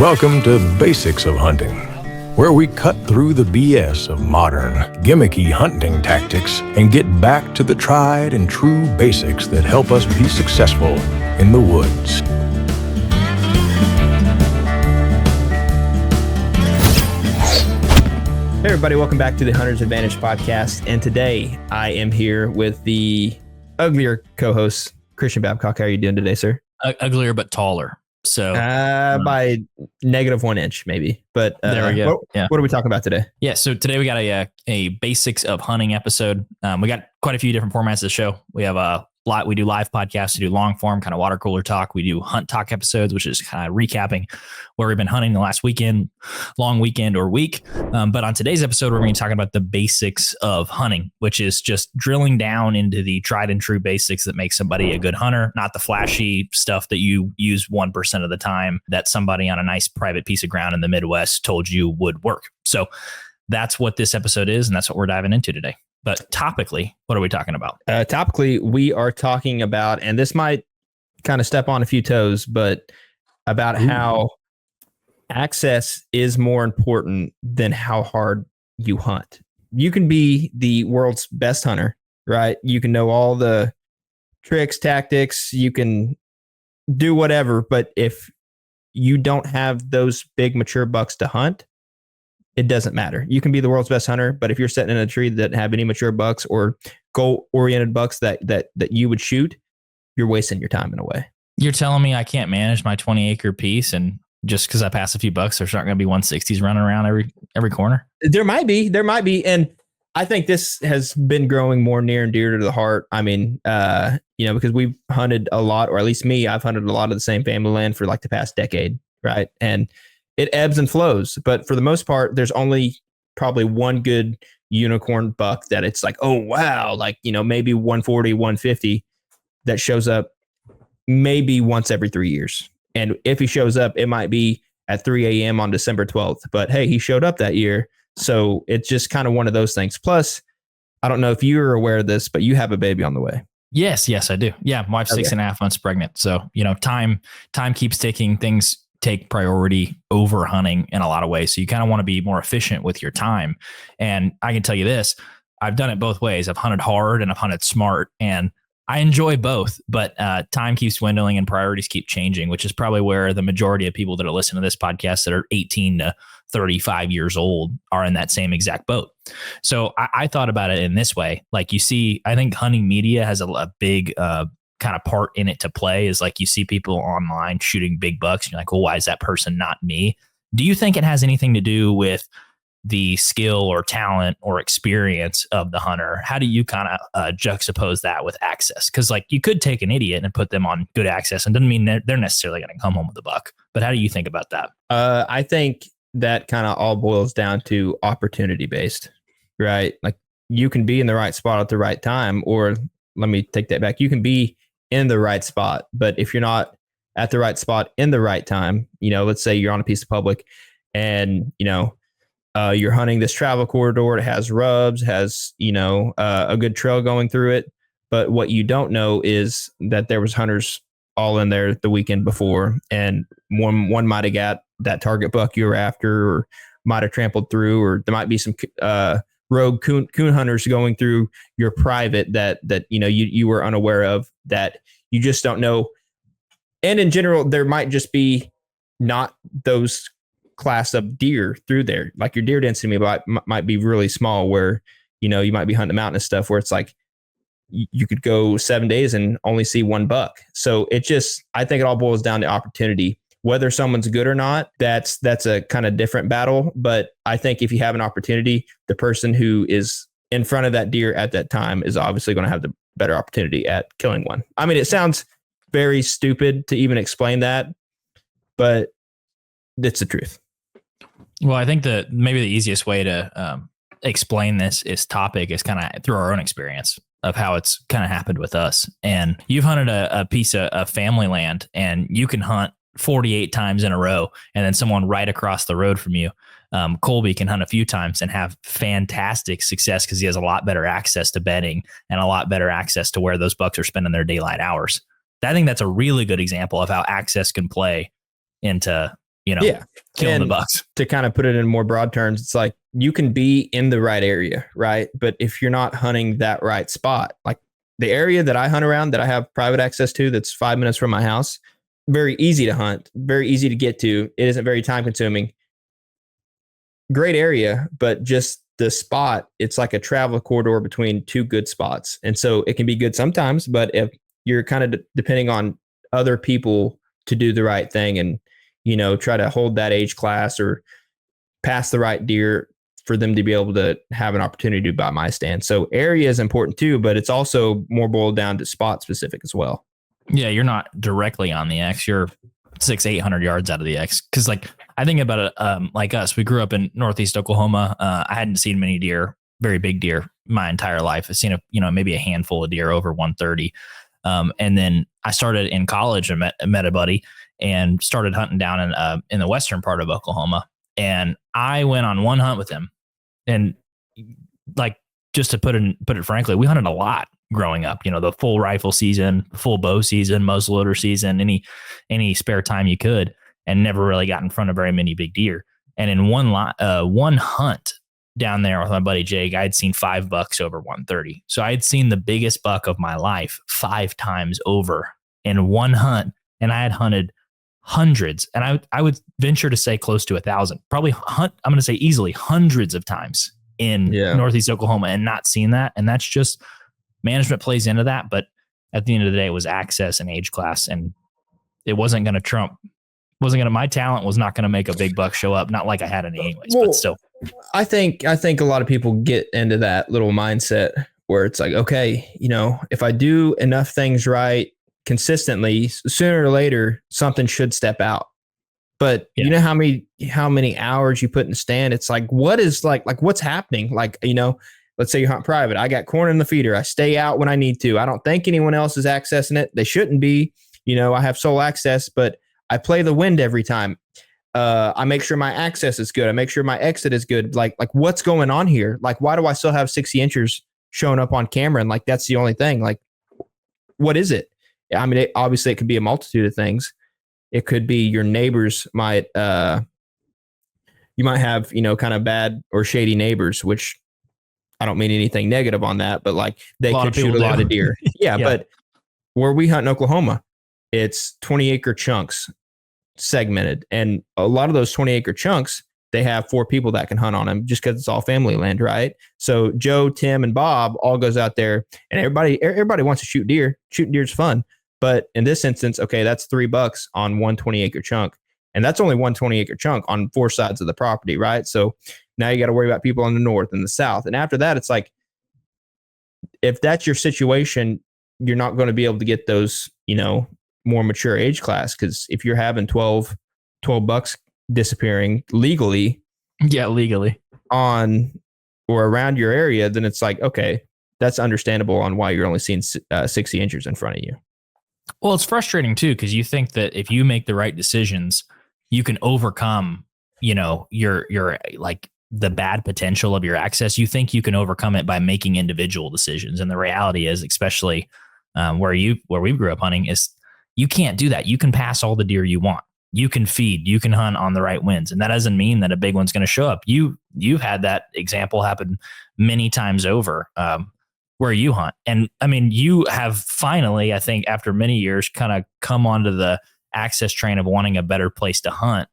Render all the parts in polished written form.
Welcome to Basics of Hunting, where we cut through the BS of modern, gimmicky hunting tactics and get back to the tried and true basics that help us be successful in the woods. Hey everybody, welcome back to the Hunter's Advantage podcast. And today I am here with the uglier co-host, Christian Babcock. How are you doing today, sir? Uglier but taller. So by -1 inch, maybe. But there we go. What are we talking about today? Yeah. So today we got a basics of hunting episode. We got quite a few different formats of the show. We have a lot. We do live podcasts. We do long form kind of water cooler talk. We do hunt talk episodes, which is kind of recapping where we've been hunting the last weekend, long weekend or week. But on today's episode, we're going to be talking about the basics of hunting, which is just drilling down into the tried and true basics that make somebody a good hunter, not the flashy stuff that you use 1% of the time that somebody on a nice private piece of ground in the Midwest told you would work. So that's what this episode is. And that's what we're diving into today. But topically, what are we talking about? Topically, we are talking about, and this might kind of step on a few toes, but about how access is more important than how hard you hunt. You can be the world's best hunter, right? You can know all the tricks, tactics, you can do whatever, but if you don't have those big mature bucks to hunt, it doesn't matter. You can be the world's best hunter, but if you're sitting in a tree that doesn't have any mature bucks or goal-oriented bucks that you would shoot, you're wasting your time in a way. You're telling me I can't manage my 20-acre piece, and just because I pass a few bucks, there's not going to be 160s running around every corner? There might be, and I think this has been growing more near and dear to the heart. I mean, because we've hunted a lot, or at least me, I've hunted a lot of the same family land for like the past decade, right? And it ebbs and flows, but for the most part, there's only probably one good unicorn buck that it's like, oh, wow, like, maybe 140, 150 that shows up maybe once every 3 years. And if he shows up, it might be at 3 a.m. on December 12th. But hey, he showed up that year. So it's just kind of one of those things. Plus, I don't know if you're aware of this, but you have a baby on the way. Yes, I do. Yeah, my wife's 6.5 months pregnant. So, time keeps ticking. Things take priority over hunting in a lot of ways. So you kind of want to be more efficient with your time. And I can tell you this, I've done it both ways. I've hunted hard and I've hunted smart, and I enjoy both, but time keeps dwindling and priorities keep changing, which is probably where the majority of people that are listening to this podcast that are 18 to 35 years old are in that same exact boat. So I thought about it in this way. Like, you see, I think hunting media has a big kind of part in it to play, is like you see people online shooting big bucks and you're like, well, why is that person not me? Do you think it has anything to do with the skill or talent or experience of the hunter? How do you kind of juxtapose that with access? Because like you could take an idiot and put them on good access, and doesn't mean they're necessarily going to come home with a buck. But how do you think about that? I think that kind of all boils down to opportunity based, right? Like, you can be in the right spot at the right time, or let me take that back. You can be in the right spot, but if you're not at the right spot in the right time, let's say you're on a piece of public and, you're hunting this travel corridor, it has rubs, has, a good trail going through it. But what you don't know is that there was hunters all in there the weekend before, and one might have got that target buck you were after, or might have trampled through, or there might be some rogue coon hunters going through your private that you were unaware of, that you just don't know. And in general, there might just be not those class of deer through there. Like, your deer density might be really small, where you might be hunting mountain and stuff where it's like you could go 7 days and only see one buck. So I think it all boils down to opportunity. Whether someone's good or not, that's a kind of different battle. But I think if you have an opportunity, the person who is in front of that deer at that time is obviously going to have the better opportunity at killing one. I mean, it sounds very stupid to even explain that, but it's the truth. Well, I think that maybe the easiest way to explain this topic is kind of through our own experience of how it's kind of happened with us. And you've hunted a piece of family land, and you can hunt 48 times in a row, and then someone right across the road from you, Colby, can hunt a few times and have fantastic success because he has a lot better access to bedding and a lot better access to where those bucks are spending their daylight hours. I think that's a really good example of how access can play into Yeah. killing the And bucks. to kind of put it in more broad terms, it's like you can be in the right area, right? But if you're not hunting that right spot, like the area that I hunt around that I have private access to, that's 5 minutes from my house, very easy to hunt, very easy to get to. It isn't very time consuming. Great area, but just the spot, it's like a travel corridor between two good spots. And so it can be good sometimes, but if you're kind of depending on other people to do the right thing and, try to hold that age class or pass the right deer for them to be able to have an opportunity to buy my stand. So area is important too, but it's also more boiled down to spot specific as well. Yeah, you're not directly on the X. You're 600-800 yards out of the X. Because I think about it, like us, we grew up in Northeast Oklahoma. I hadn't seen many deer, very big deer, my entire life. I've seen maybe a handful of deer over 130. And then I started in college and met a buddy and started hunting down in the western part of Oklahoma. And I went on one hunt with him, and just to put it frankly, we hunted a lot growing up. The full rifle season, full bow season, muzzleloader season, any spare time you could, and never really got in front of very many big deer. And in one hunt down there with my buddy Jake, I'd seen 5 bucks over 130. So I'd seen the biggest buck of my life 5 times over in one hunt, and I had hunted hundreds, and I would venture to say close to 1,000, probably I'm going to say easily hundreds of times in Northeast Oklahoma, and not seen that. And that's just management plays into that. But at the end of the day, it was access and age class, and it wasn't going to trump. My talent was not going to make a big buck show up. Not like I had any anyways, but still. I think a lot of people get into that little mindset where it's like, okay, if I do enough things right consistently, sooner or later, something should step out. But you know how many hours you put in the stand? It's like, what is what's happening? Let's say you hunt private. I got corn in the feeder. I stay out when I need to. I don't think anyone else is accessing it. They shouldn't be. I have sole access, but I play the wind every time. I make sure my access is good. I make sure my exit is good. Like what's going on here? Like, why do I still have 60 inchers showing up on camera? And that's the only thing. Like, what is it? I mean, obviously it could be a multitude of things. It could be your neighbors might, you might have, kind of bad or shady neighbors, which I don't mean anything negative on that, but they could shoot a lot of deer. Yeah. But where we hunt in Oklahoma, it's 20-acre chunks segmented. And a lot of those 20-acre chunks, they have 4 people that can hunt on them just because it's all family land, right? So Joe, Tim, and Bob all goes out there, and everybody wants to shoot deer. Shooting deer is fun. But in this instance, okay, that's $3 on one 20-acre chunk. And that's only one 20-acre chunk on 4 sides of the property, right? So now you got to worry about people on the north and the south. And after that, it's like, if that's your situation, you're not going to be able to get those, more mature age class. Because if you're having 12 bucks disappearing legally on or around your area, then it's like, okay, that's understandable on why you're only seeing 60 inches in front of you. Well, it's frustrating too, because you think that if you make the right decisions, you can overcome, your the bad potential of your access. You think you can overcome it by making individual decisions. And the reality is, especially where we grew up hunting, is you can't do that. You can pass all the deer you want. You can feed, you can hunt on the right winds. And that doesn't mean that a big one's going to show up. You've had that example happen many times over where you hunt. And I mean, you have finally, I think after many years, kind of come onto the access train of wanting a better place to hunt.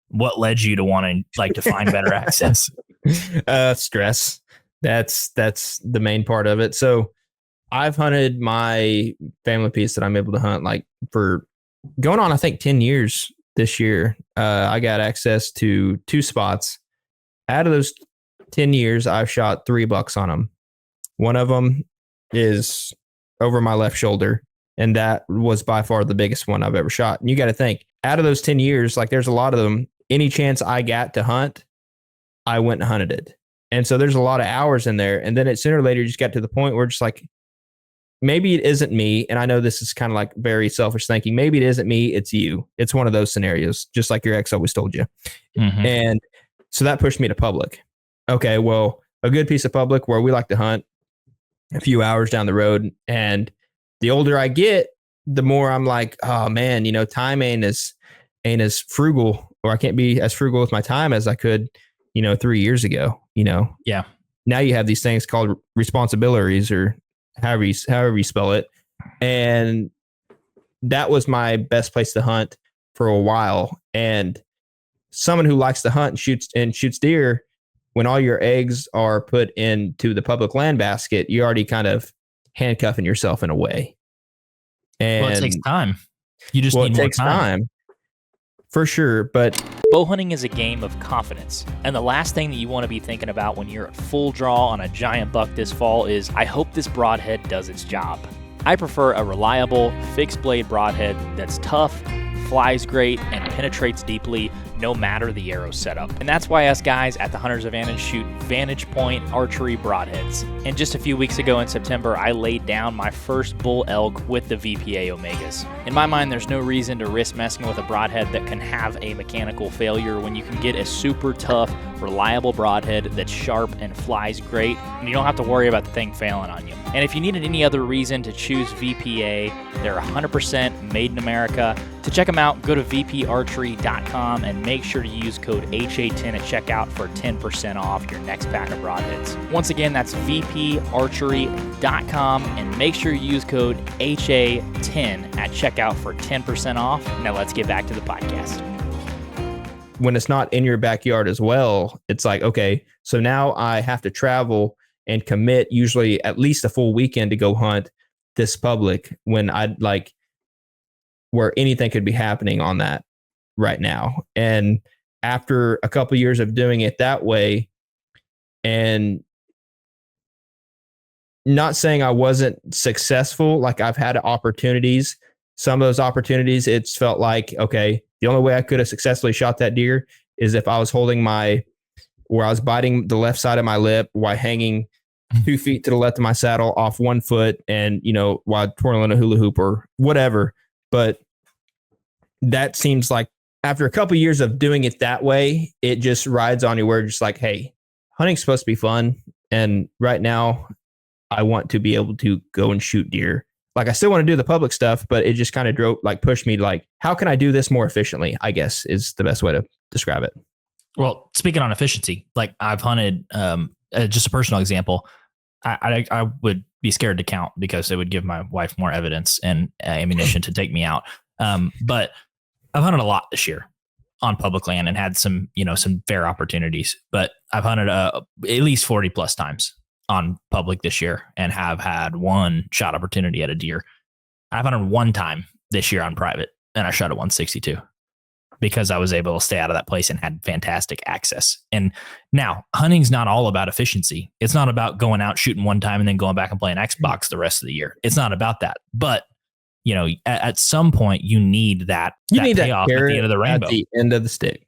What led you to wanting to find better access? Stress. That's the main part of it. So I've hunted my family piece that I'm able to hunt for going on, I think 10 years this year. I got access to 2 spots. Out of those 10 years, I've shot 3 bucks on them. One of them is over my left shoulder, and that was by far the biggest one I've ever shot. And you got to think, out of those 10 years, there's a lot of them, any chance I got to hunt, I went and hunted it. And so there's a lot of hours in there. And then it sooner or later just got to the point where just maybe it isn't me. And I know this is kind of very selfish thinking. Maybe it isn't me, it's you. It's one of those scenarios, just like your ex always told you. Mm-hmm. And so that pushed me to public. Okay, well, a good piece of public where we like to hunt a few hours down the road. And the older I get, the more I'm like, oh man, time ain't as frugal or I can't be as frugal with my time as I could, 3 years ago, Yeah. Now you have these things called responsibilities, or however you spell it. And that was my best place to hunt for a while. And someone who likes to hunt and shoots deer, when all your eggs are put into the public land basket, you're already kind of handcuffing yourself in a way. And Well, it takes time. You just need more time. For sure. But bow hunting is a game of confidence. And the last thing that you want to be thinking about when you're at full draw on a giant buck this fall is, I hope this broadhead does its job. I prefer a reliable, fixed blade broadhead that's tough, flies great, and penetrates deeply no matter the arrow setup. And that's why us guys at the Hunter's Advantage shoot Vantage Point archery broadheads. And just a few weeks ago in September, I laid down my first bull elk with the VPA Omegas. In my mind, there's no reason to risk messing with a broadhead that can have a mechanical failure when you can get a super tough, reliable broadhead that's sharp and flies great, and you don't have to worry about the thing failing on you. And if you needed any other reason to choose VPA, they're 100% made in America. To check them out, go to vparchery.com and make sure to use code HA10 at checkout for 10% off your next pack of broadheads. Once again, that's vparchery.com and make sure you use code HA10 at checkout for 10% off. Now let's get back to the podcast. When it's not in your backyard as well, it's like, okay, so now I have to travel and commit usually at least a full weekend to go hunt this public, when I'd like where anything could be happening on that right now. And after a couple of years of doing it that way, and not saying I wasn't successful, like I've had opportunities. Some of those opportunities, it's felt like, okay, the only way I could have successfully shot that deer is if I was holding where I was biting the left side of my lip while hanging 2 feet to the left of my saddle off 1 foot, and, while twirling a hula hoop or whatever. But that seems like after a couple of years of doing it that way, it just rides on you where it's just like, hey, hunting's supposed to be fun. And right now I want to be able to go and shoot deer. Like, I still want to do the public stuff, but it just kind of pushed me like, how can I do this more efficiently, I guess is the best way to describe it. Well, speaking on efficiency, like I've hunted, just a personal example, I would be scared to count because it would give my wife more evidence and ammunition to take me out. But I've hunted a lot this year on public land and had some fair opportunities, but I've hunted at least 40 plus times on public this year and have had one shot opportunity at a deer. I've hunted one time this year on private and I shot at 162 because I was able to stay out of that place and had fantastic access. And now hunting's not all about efficiency. It's not about going out shooting one time and then going back and playing Xbox the rest of the year. It's not about that. But at some point you need that payoff at the end of the rainbow, at the end of the stick.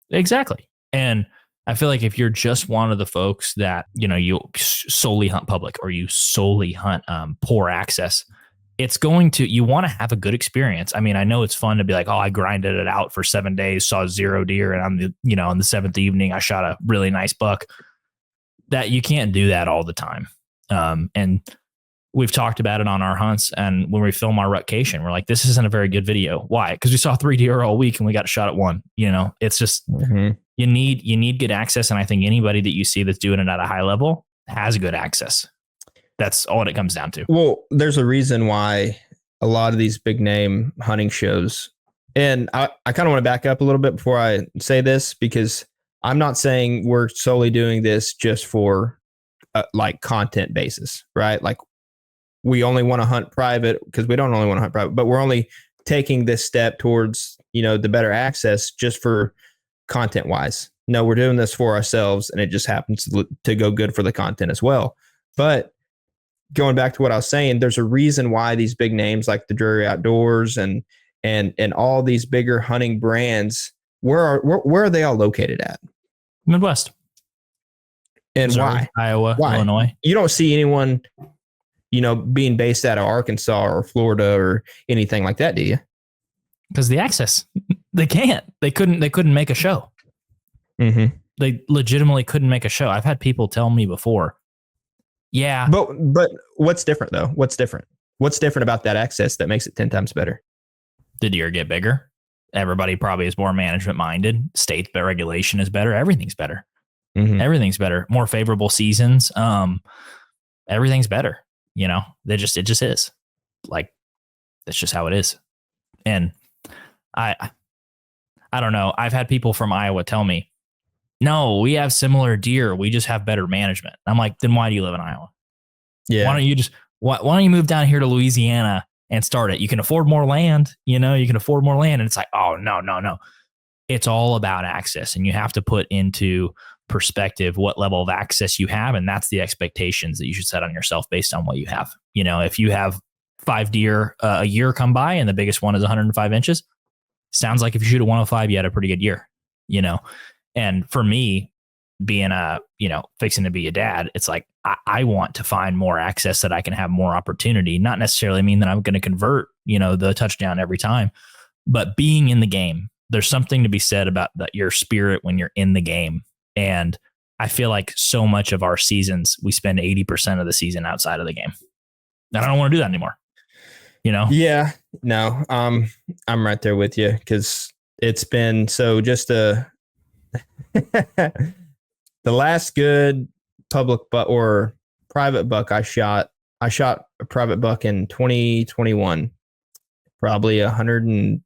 Exactly. And I feel like if you're just one of the folks that, you solely hunt public or you solely hunt poor access, you want to have a good experience. I mean, I know it's fun to be like, oh, I grinded it out for 7 days, saw 0 deer. And on the 7th evening, I shot a really nice buck. That you can't do that all the time. And we've talked about it on our hunts. And when we film our rutcation, we're like, this isn't a very good video. Why? Because we saw 3 deer all week and we got shot at 1. It's just, you need good access. And I think anybody that you see that's doing it at a high level has good access. That's all it comes down to. Well, there's a reason why a lot of these big name hunting shows, and I kind of want to back up a little bit before I say this, because I'm not saying we're solely doing this just for like content basis, right? Like we only want to hunt private because we don't only want to hunt private, but we're only taking this step towards, the better access just for content wise. No, we're doing this for ourselves and it just happens to go good for the content as well. But going back to what I was saying, there's a reason why these big names like the Drury Outdoors and all these bigger hunting brands, where are they all located at? Midwest. And Missouri, why? Iowa, Illinois. You don't see anyone, being based out of Arkansas or Florida or anything like that, do you? Because the access, they can't. They couldn't make a show. Mm-hmm. They legitimately couldn't make a show. I've had people tell me before. Yeah. But what's different though? What's different? What's different about that access that makes it 10 times better? The deer get bigger. Everybody probably is more management minded. State regulation is better. Everything's better. Mhm. Everything's better. More favorable seasons. Everything's better. You know, it just is. Like, that's just how it is. And I don't know. I've had people from Iowa tell me, no, we have similar deer. We just have better management. I'm like, then why do you live in Iowa? Yeah. Why don't you move down here to Louisiana and start it? You can afford more land, you can afford more land. And it's like, oh, no. It's all about access. And you have to put into perspective what level of access you have. And that's the expectations that you should set on yourself based on what you have. If you have 5 deer a year come by and the biggest one is 105 inches, sounds like if you shoot a 105, you had a pretty good year, And for me, being fixing to be a dad, it's like, I want to find more access that I can have more opportunity, not necessarily mean that I'm going to convert, the touchdown every time, but being in the game, there's something to be said about your spirit when you're in the game. And I feel like so much of our seasons, we spend 80% of the season outside of the game. And I don't want to do that anymore. Yeah, no, I'm right there with you, because it's been just the last good public buck or private buck I shot a private buck in 2021, probably 120-inch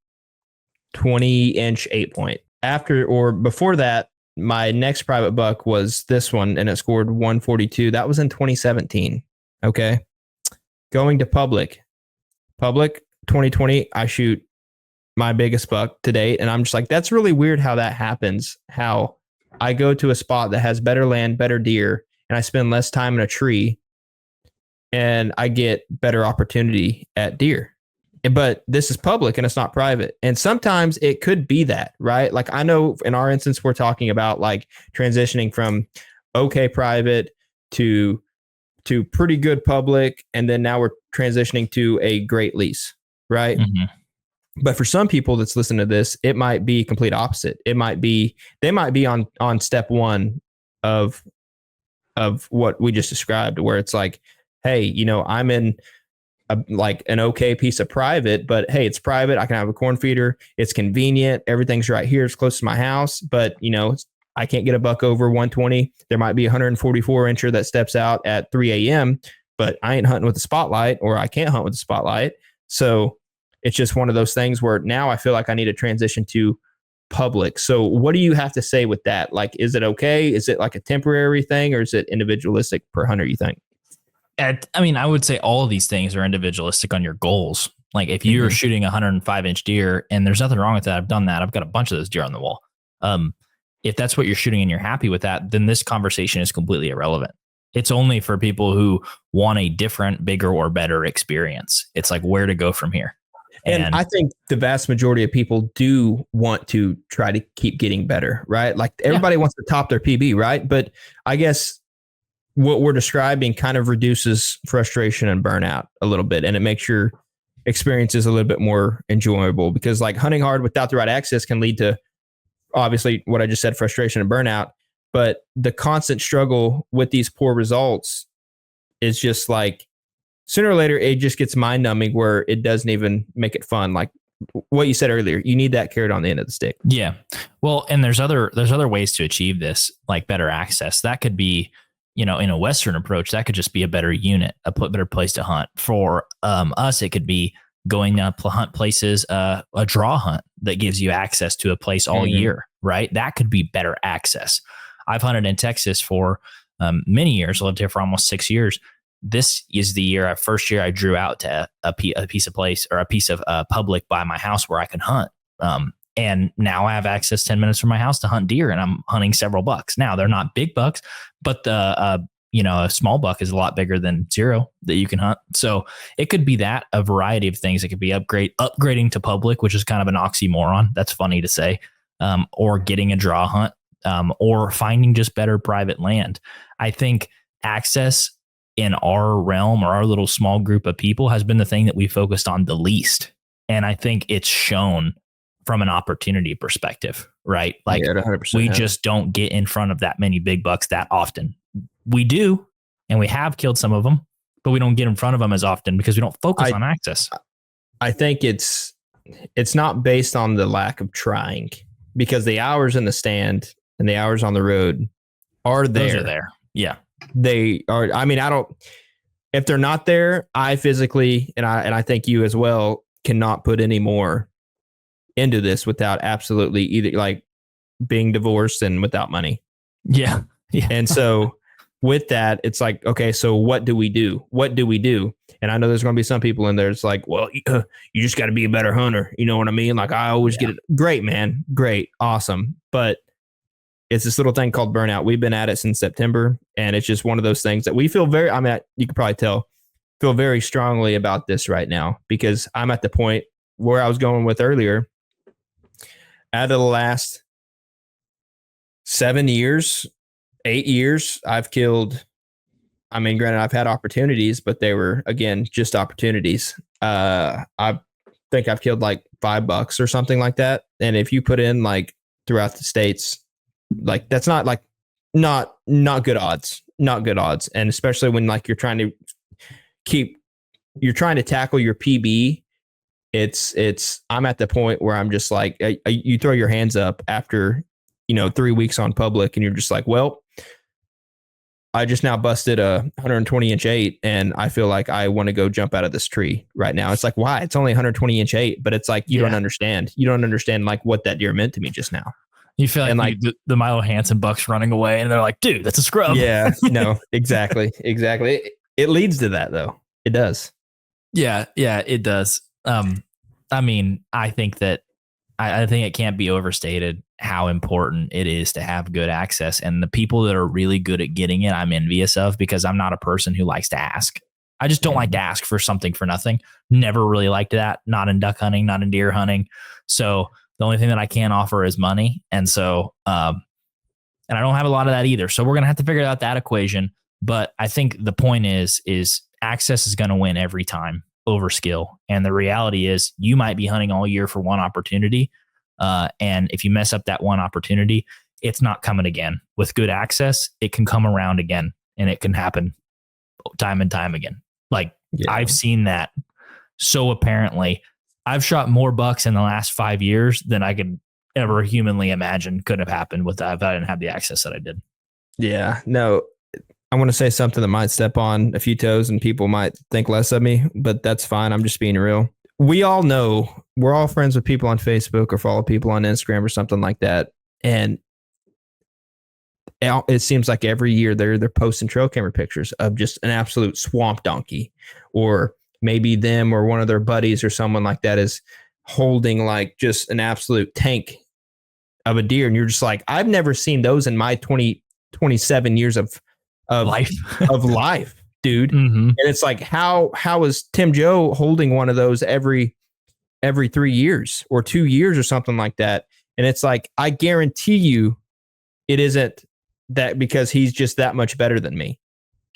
8-point. After or before that, my next private buck was this one, and it scored 142. That was in 2017. Okay. Going to public 2020, I shoot my biggest buck to date. And I'm just like, that's really weird how that happens. How I go to a spot that has better land, better deer, and I spend less time in a tree and I get better opportunity at deer. But this is public and it's not private. And sometimes it could be that, right? Like, I know in our instance, we're talking about like transitioning from okay private to pretty good public. And then now we're transitioning to a great lease, right? Mm-hmm. But for some people that's listening to this, it might be complete opposite. They might be on step one of what we just described, where it's like, hey, I'm in like an okay piece of private, but hey, it's private. I can have a corn feeder. It's convenient. Everything's right here. It's close to my house, but I can't get a buck over 120. There might be a 144 incher that steps out at 3 a.m., but I ain't hunting with the spotlight, or I can't hunt with the spotlight. So it's just one of those things where now I feel like I need to transition to public. So what do you have to say with that? Like, is it okay? Is it like a temporary thing, or is it individualistic per hunter, you think? I would say all of these things are individualistic on your goals. Like, if you're shooting a 105-inch deer, and there's nothing wrong with that. I've done that. I've got a bunch of those deer on the wall. If that's what you're shooting and you're happy with that, then this conversation is completely irrelevant. It's only for people who want a different, bigger, or better experience. It's like, where to go from here. And I think the vast majority of people do want to try to keep getting better, right? Like, everybody wants to top their PB, right? But I guess what we're describing kind of reduces frustration and burnout a little bit, and it makes your experiences a little bit more enjoyable, because like hunting hard without the right access can lead to, obviously, what I just said, frustration and burnout. But the constant struggle with these poor results is just like, sooner or later, it just gets mind numbing, where it doesn't even make it fun. Like what you said earlier, you need that carrot on the end of the stick. Yeah. Well, and there's other ways to achieve this, like better access. That could be, in a Western approach, that could just be a better unit, a better place to hunt. For us, it could be going to hunt places, a draw hunt that gives you access to a place all year, right? That could be better access. I've hunted in Texas for many years. I lived here for almost 6 years. This is the first year I drew out to a piece of place, or a piece of public by my house where I can hunt. And now I have access 10 minutes from my house to hunt deer, and I'm hunting several bucks. Now, they're not big bucks, but a small buck is a lot bigger than 0 that you can hunt. So it could be that, a variety of things. It could be upgrading to public, which is kind of an oxymoron. That's funny to say. Or getting a draw hunt, or finding just better private land. I think access in our realm, or our little small group of people, has been the thing that we focused on the least. And I think it's shown from an opportunity perspective, right? Like, 100%, we just don't get in front of that many big bucks that often. We do, and we have killed some of them, but we don't get in front of them as often because we don't focus on access. I think it's it's not based on the lack of trying, because the hours in the stand and the hours on the road are there. Those are there. Yeah. They are. I mean, if they're not there, I physically, and I think you as well, cannot put any more into this without absolutely either like being divorced and without money. Yeah. Yeah. And so with that, it's like, okay, so what do we do? What do we do? And I know there's going to be some people in there. It's like, well, you just got to be a better hunter. You know what I mean? Like I always get it. Great, man. Great. Awesome. But it's this little thing called burnout. We've been at it since September, and it's just one of those things that we feel very, I mean, you can probably tell, feel very strongly about this right now, because I'm at the point where I was going with earlier. Out of the last 7 years, 8 years, I've killed, I mean, granted, I've had opportunities, but they were, again, just opportunities. I think I've killed like $5 or something like that. And if you put in like throughout the states, like that's not like, not good odds, not good odds. And especially when like you're trying to tackle your PB, I'm at the point where I'm just like, you throw your hands up after, 3 weeks on public, and you're just like, well, I just now busted a 120-inch 8, and I feel like I want to go jump out of this tree right now. It's like, why? It's only 120-inch 8, but it's like, you don't understand. You don't understand like what that deer meant to me just now. You feel like the Milo Hansen buck's running away, and they're like, dude, that's a scrub. Yeah, no, exactly. It leads to that though. It does. Yeah, it does. I mean, I think that I think it can't be overstated how important it is to have good access. And the people that are really good at getting it, I'm envious of, because I'm not a person who likes to ask. I just don't like to ask for something for nothing. Never really liked that. Not in duck hunting, not in deer hunting. So the only thing that I can offer is money. And so, and I don't have a lot of that either. So we're going to have to figure out that equation. But I think the point is access is going to win every time over skill. And the reality is you might be hunting all year for one opportunity. And if you mess up that one opportunity, it's not coming again. With good access, it can come around again, and it can happen time and time again. Like I've seen that so apparently. I've shot more bucks in the last 5 years than I could ever humanly imagine could have happened if I didn't have the access that I did. Yeah, no, I want to say something that might step on a few toes and people might think less of me, but that's fine. I'm just being real. We all know, we're all friends with people on Facebook or follow people on Instagram or something like that. And it seems like every year they're posting trail camera pictures of just an absolute swamp donkey, or maybe them or one of their buddies or someone like that is holding like just an absolute tank of a deer. And you're just like, I've never seen those in my 27 years of life, dude. Mm-hmm. And it's like, how is Tim Joe holding one of those every 3 years or 2 years or something like that? And it's like, I guarantee you it isn't that because he's just that much better than me.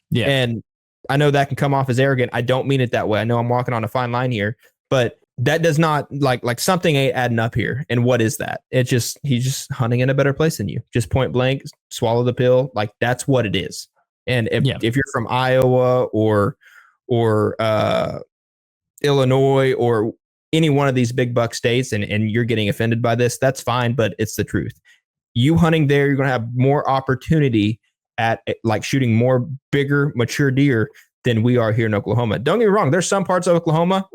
Yeah. And I know that can come off as arrogant. I don't mean it that way. I know I'm walking on a fine line here, but that does not like something ain't adding up here. And what is that? It's just, he's just hunting in a better place than you. Just point blank, swallow the pill. Like that's what it is. And if you're from Iowa or Illinois or any one of these big buck states and you're getting offended by this, that's fine, but it's the truth. You hunting there, you're going to have more opportunity at like shooting more bigger, mature deer than we are here in Oklahoma. Don't get me wrong. There's some parts of Oklahoma,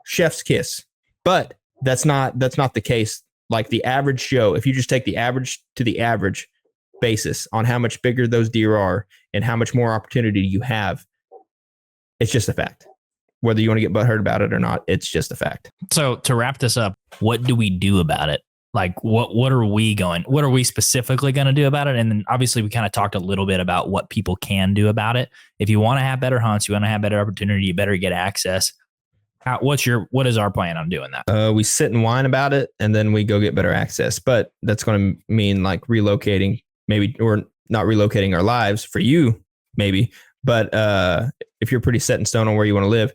chef's kiss, but that's not the case. Like the average Joe, if you just take the average to the average basis on how much bigger those deer are and how much more opportunity you have, it's just a fact. Whether you want to get butthurt about it or not, it's just a fact. So to wrap this up, what do we do about it? Like what are we specifically going to do about it? And then obviously we kind of talked a little bit about what people can do about it. If you want to have better hunts, you want to have better opportunity, you better get access. What is our plan on doing that? We sit and whine about it and then we go get better access, but that's going to mean like relocating maybe, or not relocating our lives for you maybe. But if you're pretty set in stone on where you want to live,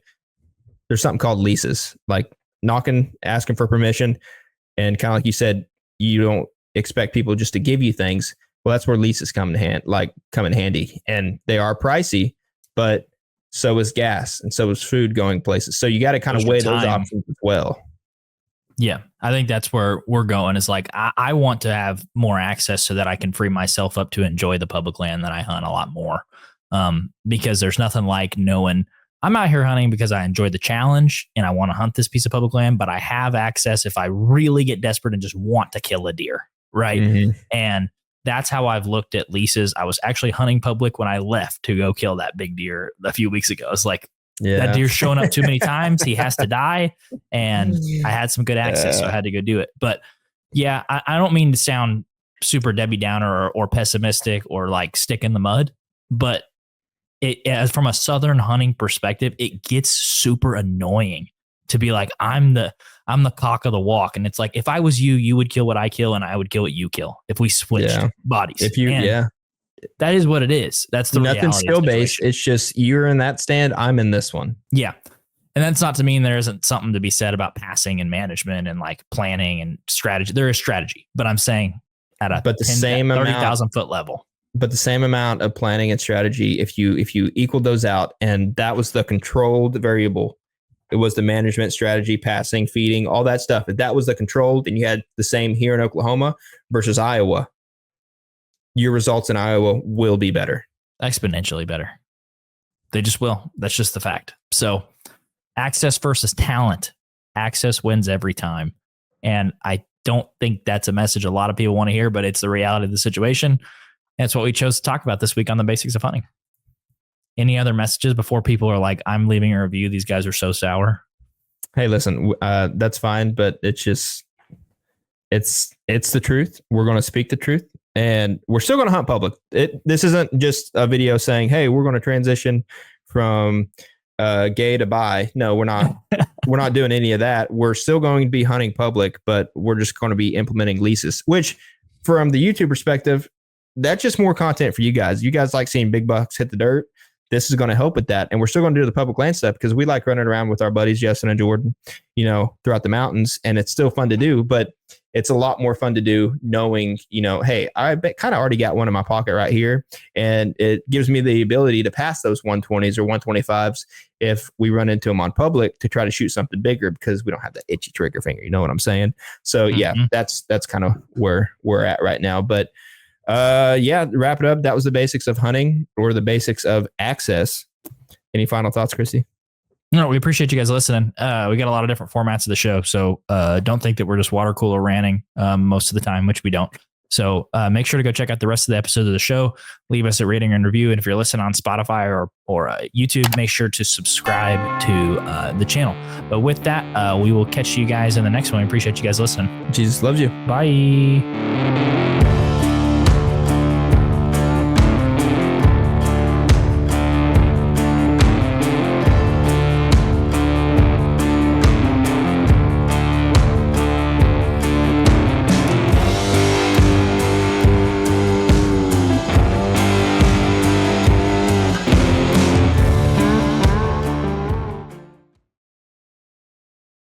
there's something called leases, like knocking, asking for permission. And kind of like you said, you don't expect people just to give you things. Well, that's where leases come in handy, and they are pricey, but so is gas and so is food going places. So you got to kind of weigh those options as well. Yeah, I think that's where we're going is like, I want to have more access so that I can free myself up to enjoy the public land that I hunt a lot more. Because there's nothing like knowing I'm out here hunting because I enjoy the challenge and I want to hunt this piece of public land, but I have access if I really get desperate and just want to kill a deer. Right. Mhm. And that's how I've looked at leases. I was actually hunting public when I left to go kill that big deer a few weeks ago. It's like, that deer's showing up too many times. He has to die. And I had some good access, so I had to go do it. But yeah, I don't mean to sound super Debbie Downer or pessimistic or like stick in the mud, but as from a Southern hunting perspective, it gets super annoying to be like, I'm the cock of the walk. And it's like, if I was you, you would kill what I kill and I would kill what you kill if we switched bodies. That is what it is. That's the nothing skill based. It's just you're in that stand, I'm in this one. Yeah. And that's not to mean there isn't something to be said about passing and management and like planning and strategy. There is strategy, but I'm saying at a 30,000 foot level. But the same amount of planning and strategy, if you equal those out, and that was the controlled variable. It was the management strategy, passing, feeding, all that stuff. If that was the controlled, and you had the same here in Oklahoma versus Iowa, your results in Iowa will be better. Exponentially better. They just will. That's just the fact. So access versus talent. Access wins every time. And I don't think that's a message a lot of people want to hear, but it's the reality of the situation. That's what we chose to talk about this week on the basics of hunting. Any other messages before people are like, I'm leaving a review, these guys are so sour? Hey, listen, that's fine, but it's just, it's the truth. We're going to speak the truth. And we're still going to hunt public. This isn't just a video saying, hey, we're going to transition from gay to bi. No, we're not. We're not doing any of that. We're still going to be hunting public, but we're just going to be implementing leases, which from the YouTube perspective, that's just more content for you guys. You guys like seeing big bucks hit the dirt. This is going to help with that. And we're still going to do the public land stuff because we like running around with our buddies, Justin and Jordan, throughout the mountains. And it's still fun to do, but it's a lot more fun to do knowing, hey, I kind of already got one in my pocket right here. And it gives me the ability to pass those 120s or 125s if we run into them on public to try to shoot something bigger because we don't have that itchy trigger finger. You know what I'm saying? So yeah, that's kind of where we're at right now. But wrap it up. That was the basics of hunting or the basics of access. Any final thoughts, Christy? No, we appreciate you guys listening. We got a lot of different formats of the show. So don't think that we're just water cooler ranting most of the time, which we don't. So make sure to go check out the rest of the episodes of the show. Leave us a rating and review. And if you're listening on Spotify or YouTube, make sure to subscribe to the channel. But with that, we will catch you guys in the next one. We appreciate you guys listening. Jesus loves you. Bye.